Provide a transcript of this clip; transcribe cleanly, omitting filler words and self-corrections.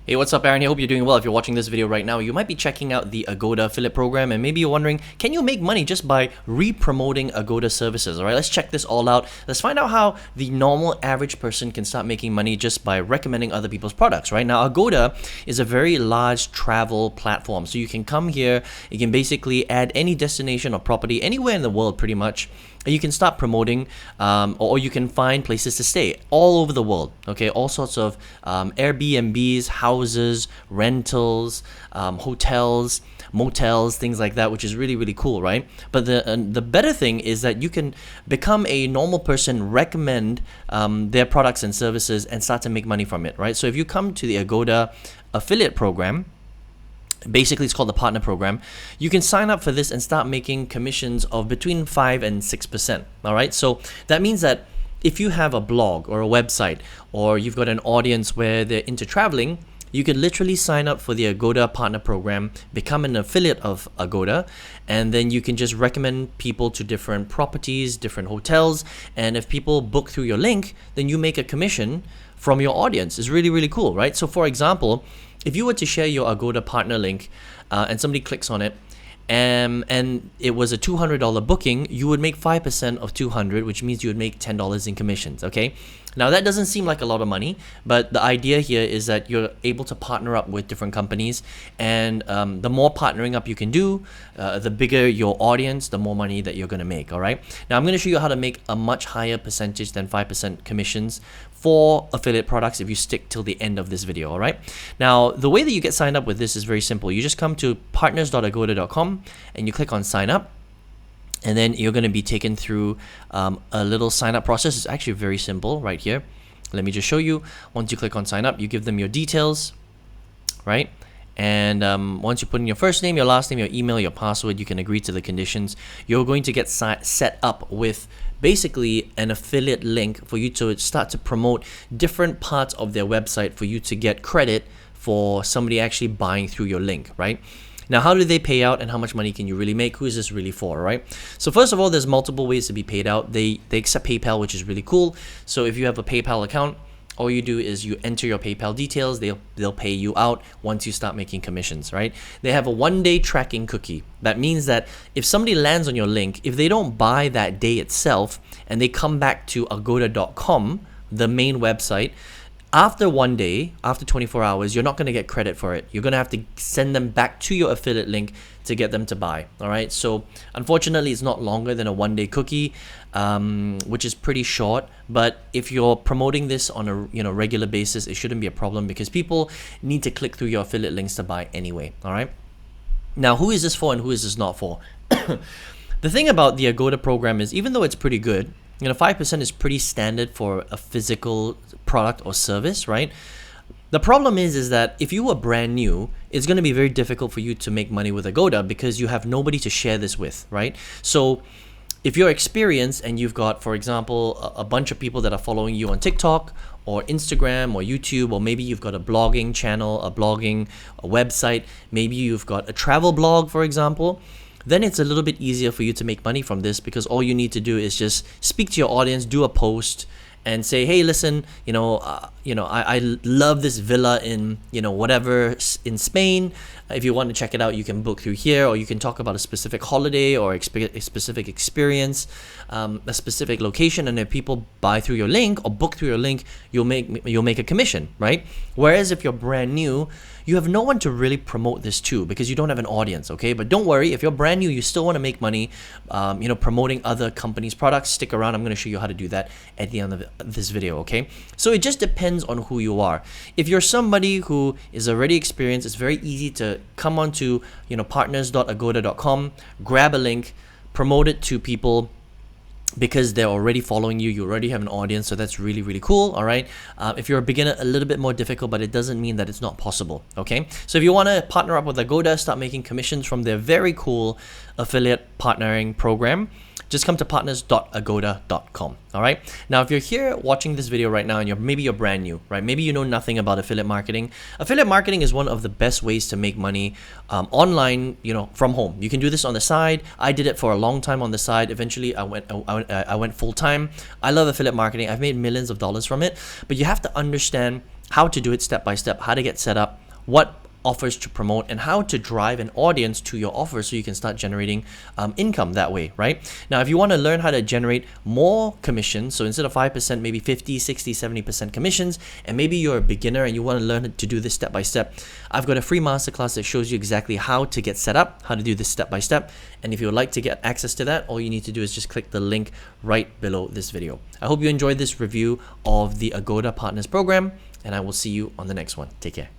Hey, what's up, Aaron? I hope you're doing well. If you're watching this video right now, you might be checking out the Agoda affiliate program, and maybe you're wondering, can you make money just by re-promoting Agoda services? All right, let's check this all out. Let's find out how the normal average person can start making money just by recommending other people's products, right? Now, Agoda is a very large travel platform. So you can come here, you can basically add any destination or property anywhere in the world pretty much. You can start promoting, or you can find places to stay all over the world. Okay, all sorts of Airbnbs, houses, rentals, hotels, motels, things like that, which is really, really cool, right? But the better thing is that you can become a normal person, recommend their products and services, and start to make money from it, right? So if you come to the Agoda affiliate program, basically it's called the partner program, you can sign up for this and start making commissions of between 5 and 6%. All right, so that means that if you have a blog or a website, or you've got an audience where they're into traveling, you could literally sign up for the Agoda partner program, become an affiliate of Agoda, and then you can just recommend people to different properties, different hotels, and if people book through your link, then you make a commission from your audience. It's really, really cool, right? So for example, if you were to share your Agoda partner link and somebody clicks on it, and it was a $200 booking, you would make 5% of 200, which means you would make $10 in commissions, okay? Now that doesn't seem like a lot of money, but the idea here is that you're able to partner up with different companies, and the more partnering up you can do, the bigger your audience, the more money that you're going to make, all right? Now I'm going to show you how to make a much higher percentage than 5% commissions for affiliate products if you stick till the end of this video, all right? Now, the way that you get signed up with this is very simple. You just come to partners.agoda.com and you click on sign up, and then you're going to be taken through a little sign up process. It's actually very simple right here. Let me just show you. Once you click on sign up, you give them your details, right? And once you put in your first name, your last name, your email, your password, you can agree to the conditions. You're going to get set up with basically an affiliate link for you to start to promote different parts of their website for you to get credit for somebody actually buying through your link, right? Now, how do they pay out, and how much money can you really make? Who is this really for, right? So first of all, there's multiple ways to be paid out. They accept PayPal, which is really cool. So if you have a PayPal account, all you do is you enter your PayPal details. They'll pay you out once you start making commissions, right? They have a 1-day tracking cookie. That means that if somebody lands on your link, if they don't buy that day itself and they come back to agoda.com, the main website, after 1 day, after 24 hours, you're not going to get credit for it. You're going to have to send them back to your affiliate link to get them to buy. All right. So unfortunately, it's not longer than a 1-day cookie, which is pretty short. But if you're promoting this on a regular basis, it shouldn't be a problem because people need to click through your affiliate links to buy anyway. All right. Now, who is this for and who is this not for? The thing about the Agoda program is, even though it's pretty good, 5% is pretty standard for a physical product or service, right? The problem is that if you were brand new, it's going to be very difficult for you to make money with Agoda because you have nobody to share this with, right? So if you're experienced and you've got, for example, a bunch of people that are following you on TikTok or Instagram or YouTube, or maybe you've got a blogging channel, a website, maybe you've got a travel blog, for example, then it's a little bit easier for you to make money from this because all you need to do is just speak to your audience, do a post, and say, hey, listen, I love this villa in, whatever in Spain. If you want to check it out, you can book through here, or you can talk about a specific holiday or a specific experience, a specific location, and if people buy through your link or book through your link, you'll make a commission, right? Whereas if you're brand new, you have no one to really promote this to because you don't have an audience, okay? But don't worry, if you're brand new, you still want to make money, promoting other companies' products. Stick around. I'm going to show you how to do that at the end of this video, okay? So it just depends on who you are. If you're somebody who is already experienced, it's very easy to come onto partners.agoda.com, grab a link, promote it to people because they're already following you. You already have an audience, so that's really, really cool. All right. If you're a beginner, a little bit more difficult, but it doesn't mean that it's not possible. Okay. So if you want to partner up with Agoda, start making commissions from their very cool affiliate partnering program, just come to partners.agoda.com. All right. Now, if you're here watching this video right now and maybe you're brand new, right? Maybe you know nothing about affiliate marketing. Affiliate marketing is one of the best ways to make money online, from home. You can do this on the side. I did it for a long time on the side. Eventually, I went full time. I love affiliate marketing. I've made millions of dollars from it, but you have to understand how to do it step by step, how to get set up, what offers to promote, and how to drive an audience to your offer so you can start generating income that way, right? Now, if you want to learn how to generate more commissions, so instead of 5%, maybe 50, 60, 70% commissions, and maybe you're a beginner and you want to learn to do this step by step, I've got a free masterclass that shows you exactly how to get set up, how to do this step by step. And if you would like to get access to that, all you need to do is just click the link right below this video. I hope you enjoyed this review of the Agoda Partners Program, and I will see you on the next one. Take care.